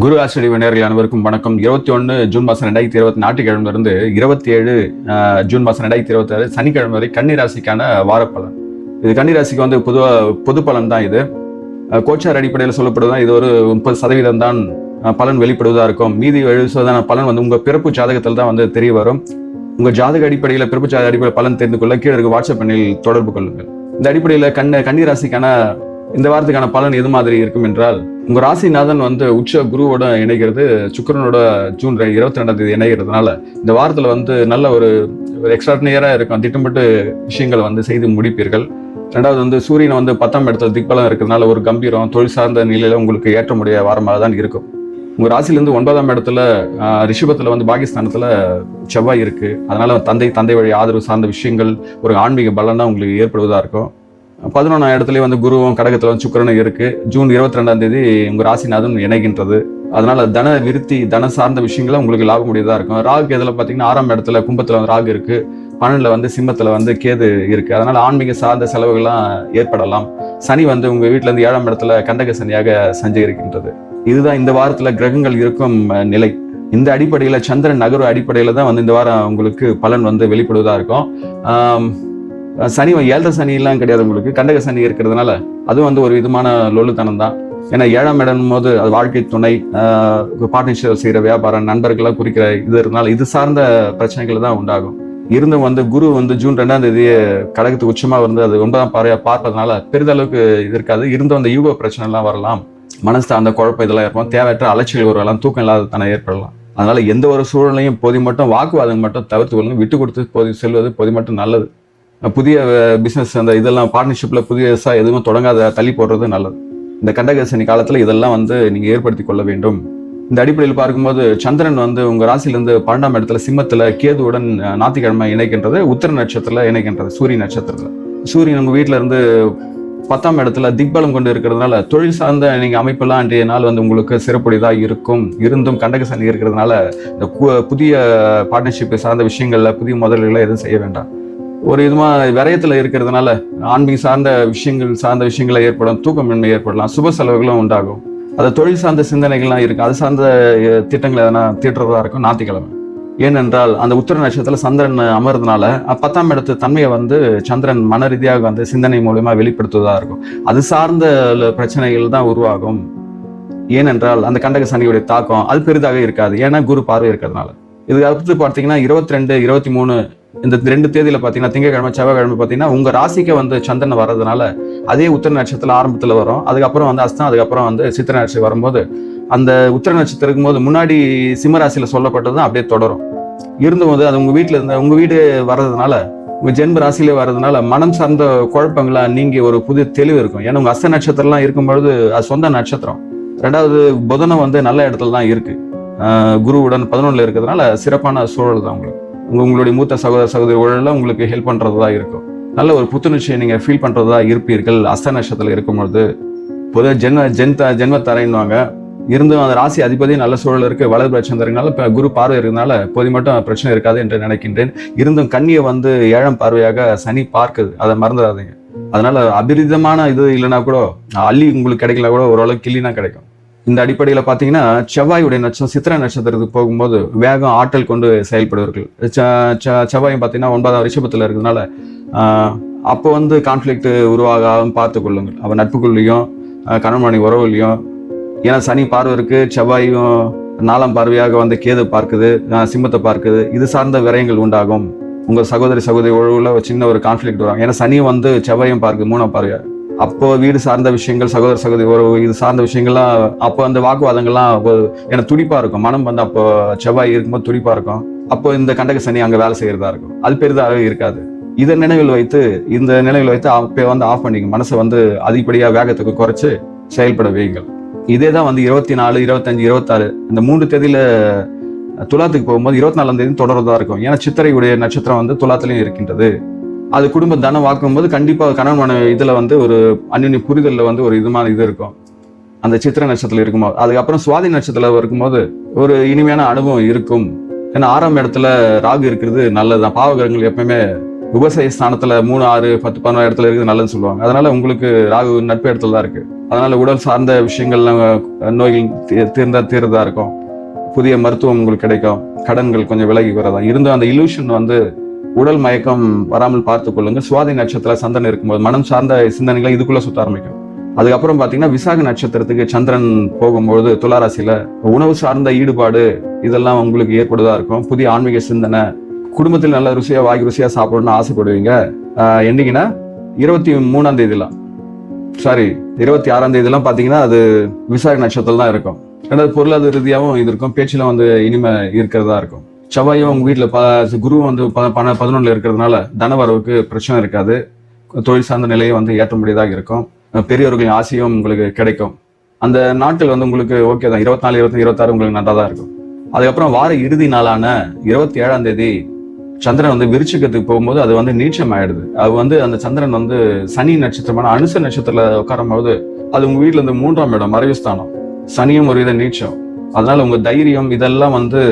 குரு ஆசிரியர் நேயர்கள் அனைவருக்கும் வணக்கம். 21 ஜூன் மாதம் 2020 ஞாயிற்றுக்கிழமையிலிருந்து 27 ஜூன் மாதம் 2026 சனிக்கிழமை வரை கன்னிராசிக்கான வாரப்பலன். இது கன்னிராசிக்கு வந்து பொது பலன் தான். இது கோச்சார் அடிப்படையில் சொல்லப்படுவதுதான். இது ஒரு 30% தான் பலன் வெளிப்படுவதா இருக்கும். மீதி 70% பலன் வந்து உங்க பிறப்பு ஜாதகத்தில் தான் வந்து தெரிய வரும். உங்க ஜாதக அடிப்படையில் பிறப்பு ஜாதக அடிப்படையில் பலன் தெரிந்து கொள்ள கீழே இருக்க வாட்ஸ்அப் எண்ணில் தொடர்பு கொள்ளுங்கள். இந்த அடிப்படையில் கன்னிராசிக்கான இந்த வாரத்துக்கான பலன் எது மாதிரி இருக்கும் என்றால், உங்க ராசிநாதன் வந்து உச்ச குருவோட இணைகிறது, சுக்கிரனோட ஜூன் 22 இணைகிறதுனால இந்த வாரத்துல வந்து நல்ல ஒரு எக்ஸ்ட்ராடினரியா இருக்கும். திட்டமிட்டு விஷயங்கள் வந்து செய்து முடிப்பீர்கள். ரெண்டாவது வந்து சூரியன் வந்து 10ஆம் இடத்துல திக்பலம் இருக்கிறதுனால ஒரு கம்பீரம் தொழில் சார்ந்த நிலையில உங்களுக்கு ஏற்ற முடிய வாரமாக தான் இருக்கும். உங்க ராசியிலிருந்து 9ஆம் இடத்துல ரிஷபத்துல வந்து பாகிஸ்தானத்துல செவ்வாய் இருக்கு. அதனால தந்தை வழி ஆதரவு சார்ந்த விஷயங்கள் ஒரு ஆன்மீக பலனா உங்களுக்கு ஏற்படுவதா இருக்கும். 11ஆம் இடத்துலயே வந்து குருவும் கடகத்துல வந்து சுக்கிரனும் இருக்கு. ஜூன் 22 உங்க ராசிநாதன் இணைகின்றது. அதனால தன விருத்தி தன சார்ந்த விஷயங்களும் உங்களுக்கு லாப முடியதா இருக்கும். ராகு எதுல பாத்தீங்கன்னா 6ஆம் இடத்துல கும்பத்துல வந்து ராகு இருக்கு, 12ல வந்து சிம்மத்துல வந்து கேது இருக்கு. அதனால ஆன்மீக சார்ந்த செலவுகள்லாம் ஏற்படலாம். சனி வந்து உங்க வீட்டுல இருந்து 7ஆம் இடத்துல கண்டக சனியாக சஞ்சரிக்கின்றது. இதுதான் இந்த வாரத்துல கிரகங்கள் இருக்கும் நிலை. இந்த அடிப்படையில சந்திரன் நகர்வு அடிப்படையில தான் வந்து இந்த வாரம் உங்களுக்கு பலன் வந்து வெளிப்படுவதா இருக்கும். சனி 7 சனி எல்லாம் கிடையாது, உங்களுக்கு கண்டக சனி இருக்கிறதுனால அதுவும் வந்து ஒரு விதமான லொல்லுத்தனம் தான். ஏன்னா 7ஆம் இடம் போது அது வாழ்க்கை துணை, பார்ட்னர்ஷிப் செய்யற வியாபாரம், நண்பர்கள்லாம் குறிக்கிற இது இருந்தாலும் இது சார்ந்த பிரச்சனைகள் தான் உண்டாகும். இருந்தும் வந்து குரு வந்து ஜூன் 2 கடகத்துக்கு உச்சமா வந்து அது 9ஆம் பார்வையா பார்ப்பதனால பெரிதளவுக்கு இது இருக்காது. இருந்தும் அந்த யூக பிரச்சனை எல்லாம் வரலாம், மனசு அந்த குழப்பம் இதெல்லாம் இருக்கும், தேவையற்ற அலைச்சல் வரலாம், தூக்கம் இல்லாத தன ஏற்படலாம். அதனால எந்த ஒரு சூழ்நிலையும் போதி மட்டும் வாக்குவாதம் மட்டும் தவிர்த்து கொள்ளுங்க. விட்டு கொடுத்து செல்வது போதி மட்டும் நல்லது. புதிய பிசினஸ் அந்த இதெல்லாம் பார்ட்னர்ஷிப்ல புதியசா எதுவும் தொடங்காத தள்ளி போடுறது நல்லது. இந்த கண்டகசனி காலத்துல இதெல்லாம் வந்து நீங்க ஏற்படுத்தி கொள்ள வேண்டும். இந்த அடிப்படையில் பார்க்கும்போது சந்திரன் வந்து உங்க ராசியிலிருந்து 12ஆம் இடத்துல சிம்மத்துல கேதுவுடன் ஞாயிற்றுக்கிழமை இணைக்கின்றது, உத்திர நட்சத்திரத்துல இணைக்கின்றது, சூரிய நட்சத்திரத்துல. சூரியன் உங்க வீட்டுல இருந்து 10ஆம் இடத்துல திக்பலம் கொண்டு இருக்கிறதுனால தொழில் சார்ந்த நீங்க அமைப்பெல்லாம் அன்றைய நாள் வந்து உங்களுக்கு சிறப்புடையதா இருக்கும். இருந்தும் கண்டக சனி இருக்கிறதுனால இந்த புதிய பார்ட்னர்ஷிப் சார்ந்த விஷயங்கள்ல புதிய முதல்களை எதுவும் செய்ய வேண்டாம். ஒரு விதமா விரயத்துல இருக்கிறதுனால ஆன்மீக சார்ந்த விஷயங்களை ஏற்படும், தூக்கமின்மை ஏற்படலாம், சுப செலவுகளும் உண்டாகும். அது தொழில் சார்ந்த சிந்தனைகள்லாம் இருக்கு, அது சார்ந்த திட்டங்களை எதனா தீட்டுறதா இருக்கும் ஞாயிற்றுக்கிழமை. ஏனென்றால் அந்த உத்திர நட்சத்திரத்துல சந்திரன் அமர்றதுனால 10ஆம் இடத்து தன்மையை வந்து சந்திரன் மன ரீதியாக வந்து சிந்தனை மூலமா வெளிப்படுத்துவதா இருக்கும். அது சார்ந்த பிரச்சனைகள் தான் உருவாகும். ஏனென்றால் அந்த கண்டக சனியுடைய தாக்கம் அது பெரிதாக இருக்காது, ஏன்னா குரு பார்வை இருக்கிறதுனால. இதுக்கு அடுத்து பார்த்தீங்கன்னா 22, 23 இந்த 2 தேதியில பாத்தீங்கன்னா திங்கட்கிழமை செவ்வாய்க்கிழமை பாத்தீங்கன்னா உங்க ராசிக்கு வந்து சந்திரன் வர்றதுனால அதே உத்திர நட்சத்திரம் ஆரம்பத்துல வரும். அதுக்கப்புறம் வந்து அஸ்தம், அதுக்கப்புறம் வந்து சித்திர நட்சத்திரம் வரும்போது அந்த உத்திர நட்சத்திரம் இருக்கும்போது முன்னாடி சிம்ம ராசியில சொல்லப்பட்டது அப்படியே தொடரும். இருந்தபோது அது உங்க வீட்டுல இருந்த உங்க வீடு வர்றதுனால உங்க ஜென்ம ராசியிலே வர்றதுனால மனம் சார்ந்த குழப்பங்களா நீங்க ஒரு புதிய தெளிவு இருக்கும். ஏன்னா உங்க அஸ்த நட்சத்திரம்லாம் இருக்கும்பொழுது அது சொந்த நட்சத்திரம். ரெண்டாவது புதனம் வந்து நல்ல இடத்துல தான் இருக்கு, குருவுடன் 11ல இருக்கிறதுனால சிறப்பான சூழல் தான் உங்களுக்கு. உங்களுடைய மூத்த சகோதரி உழல உங்களுக்கு ஹெல்ப் பண்றதா இருக்கும். நல்ல ஒரு புத்துணர்ச்சியை நீங்க ஃபீல் பண்றதா இருப்பீர்கள் அஸ்த நட்சத்திரத்துல இருக்கும்பொழுது. பொதுவாக ஜென்ம தரைன்னுவாங்க. இருந்தும் அந்த ராசி அதிபதி நல்ல சூழல் இருக்கு, வலது பிரச்சனைனால இப்ப குரு பார்வை இருக்கிறதுனால போதி மட்டும் பிரச்சனை இருக்காது என்று நினைக்கின்றேன். இருந்தும் கன்னியை வந்து 7ஆம் பார்வையாக சனி பார்க்குது, அதை மறந்துடாதீங்க. அதனால அபிரிதமான இது இல்லைன்னா கூட அள்ளி உங்களுக்கு கிடைக்கல கூட ஓரளவுக்கு கிள்ளினா கிடைக்கும். இந்த அடிப்படையில பாத்தீங்கன்னா செவ்வாயுடைய நட்சத்திரம் சித்திர நட்சத்திரத்துக்கு போகும்போது வேகம் ஆற்றல் கொண்டு செயல்படுவார்கள். செவ்வாயும் பாத்தீங்கன்னா 9ஆம் ரிஷபத்துல இருக்கிறதுனால அப்போ வந்து கான்ஃபிளிக்ட் உருவாகாம பார்த்து கொள்ளுங்கள். அவன் நட்புக்குள்ளேயும் கணவன் உறவுலையும். ஏன்னா சனி பார்வை இருக்கு, செவ்வாயும் 4ஆம் பார்வையாக வந்து கேது பார்க்குது, சிம்மத்தை பார்க்குது. இது சார்ந்த விரயங்கள் உண்டாகும். உங்க சகோதரி உறவுல சின்ன ஒரு கான்ஃபிளிக்ட் வரும். ஏன்னா சனியும் வந்து செவ்வாயும் பார்க்குது 3ஆம் பார்வையா. அப்போ வீடு சார்ந்த விஷயங்கள், சகோதரி உறவு இது சார்ந்த விஷயங்கள்லாம் அப்போ அந்த வாக்குவாதங்கள்லாம் ஏன்னா துடிப்பா இருக்கும். மனம் வந்து அப்போ செவ்வாய் இருக்கும்போது துடிப்பா இருக்கும். அப்போ இந்த கண்டக சனி அங்க வேலை செய்யறதா இருக்கும். அது பெரிதாக இருக்காது. இந்த நினைவில் வைத்து அப்போ வந்து ஆஃப் பண்ணிங்க. மனசை வந்து அதிகப்படியா வேகத்துக்கு குறைச்சு செயல்பட வையுங்கள். இதே தான் வந்து 24, 25, 26 இந்த 3 தேதியில துலாத்துக்கு போகும்போது 24ஆம் தேதி தொடர்றதா இருக்கும். ஏன்னா சித்திரையுடைய நட்சத்திரம் வந்து துலாத்திலையும் இருக்கின்றது. அது குடும்ப தனம் வாக்கும்போது கண்டிப்பா கணவன் இதுல வந்து ஒரு அந்நிய புரிதல்ல வந்து ஒரு இதுமான இது இருக்கும் அந்த சித்திர நட்சத்திரத்துல இருக்கும்போது. அதுக்கப்புறம் சுவாதி நட்சத்திரத்துல இருக்கும்போது ஒரு இனிமையான அனுபவம் இருக்கும். ஏன்னா 6ஆம் இடத்துல ராகு இருக்கிறது நல்லதுதான். பாவகிரகங்கள் எப்பவுமே விவசாய ஸ்தானத்துல 3, 6, 10, 11 இடத்துல இருக்குது நல்லதுன்னு சொல்லுவாங்க. அதனால உங்களுக்கு ராகு நட்பு இடத்துல தான் இருக்கு. அதனால உடல் சார்ந்த விஷயங்கள்ல நோய்கள் தீர்றதா இருக்கும். புதிய மருத்துவம் உங்களுக்கு கிடைக்கும். கடன்கள் கொஞ்சம் விலகி வரதா இருந்தும் அந்த இலூஷன் வந்து உடல் மயக்கம் வராமல் பார்த்து கொள்ளுங்க. சுவாதி நட்சத்திரத்துல சந்திரன் இருக்கும்போது மனம் சார்ந்த சிந்தனைகளை இதுக்குள்ள சுத்த ஆரம்பிக்கும். அதுக்கப்புறம் பாத்தீங்கன்னா விசாக நட்சத்திரத்துக்கு சந்திரன் போகும்போது துளாராசியில உணவு சார்ந்த ஈடுபாடு இதெல்லாம் உங்களுக்கு ஏற்படுதா இருக்கும். புதிய ஆன்மீக சிந்தனை, குடும்பத்தில் நல்ல ருசியா வாங்கி ருசியா சாப்பிடணும்னு ஆசைப்படுவீங்க. என்னைக்குன்னா 23ஆம் தேதிலாம் 26ஆம் தேதிலாம் பாத்தீங்கன்னா அது விசாக நட்சத்திரம் தான் இருக்கும். ரெண்டாவது பொருளாதார ரீதியாகவும் இது இருக்கும். பேச்சுல வந்து இனிமை இருக்கிறதா இருக்கும். செவ்வாயும் உங்க வீட்டுல குரு வந்து 11ல இருக்கிறதுனால தனவரவுக்கு பிரச்சனை இருக்காது. தொழில் சார்ந்த நிலையை வந்து ஏற்ற முடியதாக இருக்கும். பெரியவர்களின் ஆசையும் உங்களுக்கு கிடைக்கும். அந்த நாட்கள் வந்து உங்களுக்கு ஓகே தான். 24, 25, 26 உங்களுக்கு நல்லா தான் இருக்கும். அதுக்கப்புறம் வார இறுதி நாளான 27ஆம் தேதி சந்திரன் வந்து விருச்சிகத்துக்கு போகும்போது அது வந்து நீச்சம் ஆயிடுது. அது வந்து அந்த சந்திரன் வந்து சனி நட்சத்திரமான அனுச நட்சத்திரத்துல உட்காரும் போது அது உங்க வீட்டுல இருந்து 3ஆம் இடம் மறைவு ஸ்தானம். சனியும் ஒரு வித நீச்சம். அதனால உங்க தைரியம் இதெல்லாம் வந்து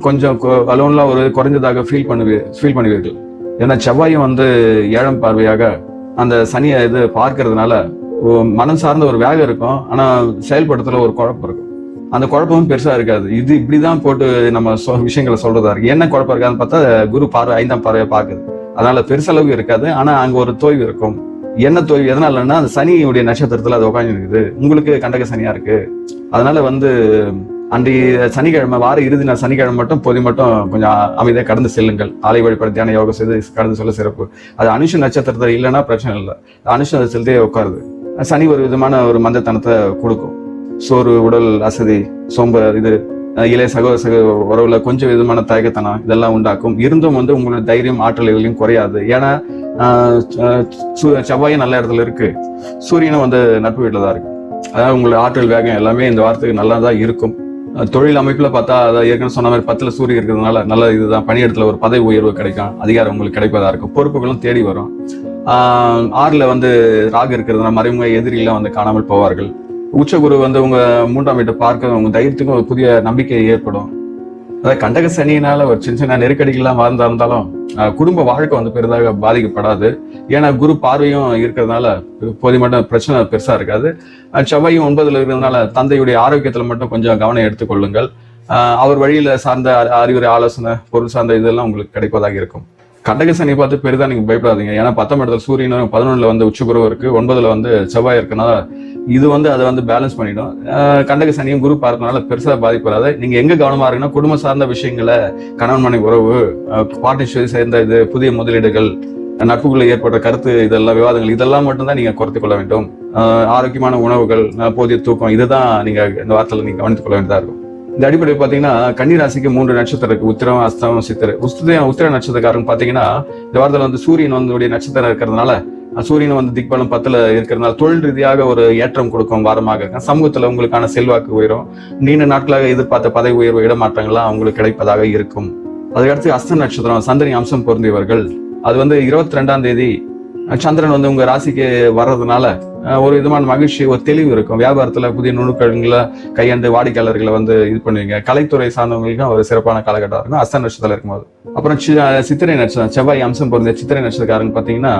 கொஞ்சம் அலோன்லாம் ஒரு குறைஞ்சதாக ஃபீல் பண்ணுவீர்கள். ஏன்னா செவ்வாயும் வந்து 7ஆம் பார்வையாக அந்த சனியை பார்க்கறதுனால மனம் சார்ந்த ஒரு வேகம் இருக்கும். ஆனா செயல்படுத்தல ஒரு குழப்பம் இருக்கும். அந்த குழப்பமும் பெருசா இருக்காது. இது இப்படிதான் போட்டு நம்ம விஷயங்களை சொல்றதா இருக்கு. என்ன குழப்பம் இருக்காதுன்னு பார்த்தா குரு பார்வை 5ஆம் பார்வையை பார்க்குது. அதனால பெருசளவு இருக்காது. ஆனா அங்க ஒரு தோய்வு இருக்கும். என்ன தோய்வு எதனாலன்னா அந்த சனியுடைய நட்சத்திரத்துல அது உட்காந்து இருக்குது. உங்களுக்கு கண்டக சனியா இருக்கு. அதனால வந்து அன்றைய சனிக்கிழமை வார இறுதி நாள் சனிக்கிழமை மட்டும் கொஞ்சம் அமைதியாக கடந்து செல்லுங்கள். ஆலை வழிபாடு தியான யோகம் செய்து கடந்து சொல்ல சிறப்பு. அது அனுஷ நட்சத்திரத்தில் இல்லைன்னா பிரச்சனை இல்லை. அனுஷ நட்சத்திரத்தையே உட்காருது. சனி ஒரு விதமான ஒரு மந்தத்தனத்தை கொடுக்கும். சோறு, உடல் அசதி, சோம்பு, இளைய உறவுல கொஞ்சம் விதமான தயக்கத்தனம் இதெல்லாம் உண்டாக்கும். இருந்தும் வந்து உங்களோட தைரியம் ஆற்றல் எதுலையும் குறையாது. ஏன்னா செவ்வாயும் நல்ல இடத்துல இருக்கு. சூரியனும் வந்து நட்பு வீட்டில் தான் இருக்கு. அதாவது உங்களோட ஆற்றல் வேகம் எல்லாமே இந்த வாரத்துக்கு நல்லா தான் இருக்கும். தொழில் அமைப்புல பார்த்தா அதாவது ஏற்கனவே சொன்ன மாதிரி 10ல சூரியன் இருக்கிறதுனால நல்ல இதுதான். பணியிடத்துல ஒரு பதவி உயர்வு கிடைக்கும். அதிகாரம் உங்களுக்கு கிடைப்பதா இருக்கும். பொறுப்புகளும் தேடி வரும். 6ல வந்து ராகு இருக்கிறதுனால மறைமுக எதிரிலாம் வந்து காணாமல் போவார்கள். உச்சகுரு வந்து உங்க 3ஆம் வீட்டை பார்க்க உங்க தைரியத்துக்கும் ஒரு புதிய நம்பிக்கை ஏற்படும். அதாவது கண்டக சனியினால ஒரு சின்ன நெருக்கடிகள்லாம் இருந்தாலும் குடும்ப வாழ்க்கை வந்து பெரிதாக பாதிக்கப்படாது. ஏன்னா குரு பார்வையும் இருக்கிறதுனால மட்டும் பிரச்சனை பெருசா இருக்காது. செவ்வாயும் 9ல இருக்கிறதுனால தந்தையுடைய ஆரோக்கியத்துல மட்டும் கொஞ்சம் கவனம் எடுத்துக்கொள்ளுங்கள். அவர் வழியில சார்ந்த அறிவுரை, ஆலோசனை, பொருள் சார்ந்த இதெல்லாம் உங்களுக்கு கிடைப்பதாக இருக்கும். கண்டக சனி பார்த்து பெரிதா நீங்க பயப்படாதீங்க. ஏன்னா 10ஆம் இடத்துல சூரியனும் 11ல வந்து உச்சகுருவும் இருக்கு. 9ல வந்து செவ்வாய் இருக்குனால இது வந்து அதை வந்து பேலன்ஸ் பண்ணிடும். கண்டக சனியும் குரு பார்க்கறதுனால பெருசா பாதிப்படாது. நீங்க எங்க கவனமா இருக்குன்னா குடும்ப சார்ந்த விஷயங்களை, கணவன் மனைவி உறவு, பார்ட்னர்ஷிப் சேர்ந்த புதிய முதலீடுகள், நட்புகளை ஏற்பட்ட கருத்து இதெல்லாம் விவாதங்கள் இதெல்லாம் மட்டும்தான் நீங்க குறைத்துக் கொள்ள வேண்டும். ஆரோக்கியமான உணவுகள், போதிய தூக்கம் இதுதான் நீங்க இந்த வாரத்துல நீங்க கவனித்துக் கொள்ள வேண்டியதா இருக்கும். இந்த அடிப்படையில் பாத்தீங்கன்னா கன்னிராசிக்கு 3 நட்சத்திரம் இருக்கு. உத்திரம், அஸ்தம், சித்திரை. உத்திர நட்சத்திரக்காரன் பாத்தீங்கன்னா இந்த வாரத்துல வந்து சூரியன் வந்து நட்சத்திரம் இருக்கிறதுனால சூரியன் வந்து திக்பலம் 10ல இருக்கிறதுனால தொழில் ரீதியாக ஒரு ஏற்றம் கொடுக்கும் வாரமாக இருக்கு. சமூகத்துல உங்களுக்கான செல்வாக்கு உயரும். நீண்ட நாட்களாக எதிர்பார்த்த பதவி உயர்வு, இடமாற்றங்கள்லாம் அவங்களுக்கு கிடைப்பதாக இருக்கும். அதுக்கடுத்து அஸ்த நட்சத்திரம் சந்திரன் அம்சம் பொருந்தியவர்கள். அது வந்து 22ஆம் தேதி சந்திரன் வந்து உங்க ராசிக்கு வர்றதுனால ஒரு விதமான மகிழ்ச்சி, ஒரு தெளிவு இருக்கும். வியாபாரத்துல புதிய நுணுக்கங்களை கையாண்டு வாடிக்கையாளர்களை வந்து இது பண்ணுவீங்க. கலைத்துறை சார்ந்தவங்களுக்கும் ஒரு சிறப்பான காலகட்டம் இருக்கும் அஸ்த நட்சத்திரம் இருக்கும்போது. அப்புறம் சித்திரை நட்சத்திரம் செவ்வாய் அம்சம் பொருந்திய சித்திரை நட்சத்திரக்காரங்க பாத்தீங்கன்னா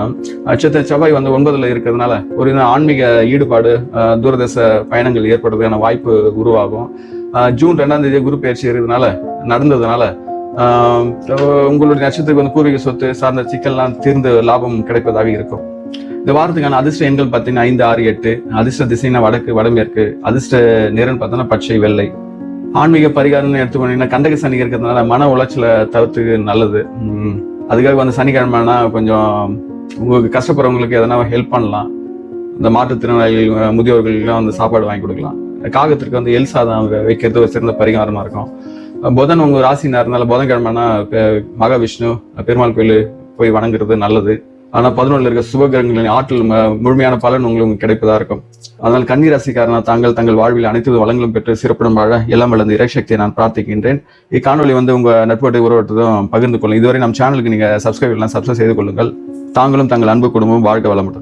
செவ்வாய் வந்து 9ல இருக்கிறதுனால ஒரு ஆன்மீக ஈடுபாடு, தூரதேச பயணங்கள் ஏற்படுறதுக்கான வாய்ப்பு உருவாகும். ஜூன் 2ஆம் தேதி குரு பயிற்சி நடந்ததுனால உங்களுடைய நட்சத்திரத்துக்கு வந்து பூர்வீக சொத்து சார்ந்த சிக்கல்லாம் தீர்ந்து லாபம் கிடைப்பதாக இருக்கும். இந்த வாரத்துக்கான அதிர்ஷ்ட எண்கள் பார்த்தீங்கன்னா 5, 6, 8. அதிர்ஷ்ட திசைனா வடக்கு, வடமேற்கு. அதிர்ஷ்ட நிறம் பார்த்தோன்னா பச்சை, வெள்ளை. ஆன்மீக பரிகாரம்னு எடுத்துக்கொண்டீங்கன்னா கண்டக சனி இருக்கிறதுனால மன உளைச்சல தவிர்த்து நல்லது. அதுக்காக வந்து சனிக்கிழமைனா கொஞ்சம் உங்களுக்கு கஷ்டப்படுறவங்களுக்கு எதனா ஹெல்ப் பண்ணலாம். இந்த மாற்றுத்திறனாளிகள், முதியோர்களுக்கெல்லாம் வந்து சாப்பாடு வாங்கி கொடுக்கலாம். காகத்திற்கு வந்து எல் சாதம் வைக்கிறது ஒரு சிறந்த பரிகாரமா இருக்கும். புதன் உங்க ராசினா இருந்தாலும் புதன்கிழமைனா மகாவிஷ்ணு பெருமாள் கோயில் போய் வணங்குறது நல்லது. ஆனா 11ல இருக்க சுபகிரகங்களின் ஆற்றல் முழுமையான பலன் உங்களுக்கு கிடைப்பதா இருக்கும். அதனால் கன்னி ராசிக்காரனா தங்கள் வாழ்வில் அனைத்து வளங்களும் பெற்று சிறப்பிடம் வாழ எல்லாம் வளர்ந்த இறைசக்தியை நான் பிரார்த்திக்கின்றேன். இக்காணொலி வந்து உங்க நட்போட்டை உறவட்டதும் பகிர்ந்து கொள்ளும். இதுவரை நம் சேனலுக்கு நீங்க சப்ஸ்கிரைப் செய்து கொள்ளுங்கள். தாங்களும் தங்கள் அன்பு குடும்பமும் வாழ்க்கை வளமுடன்.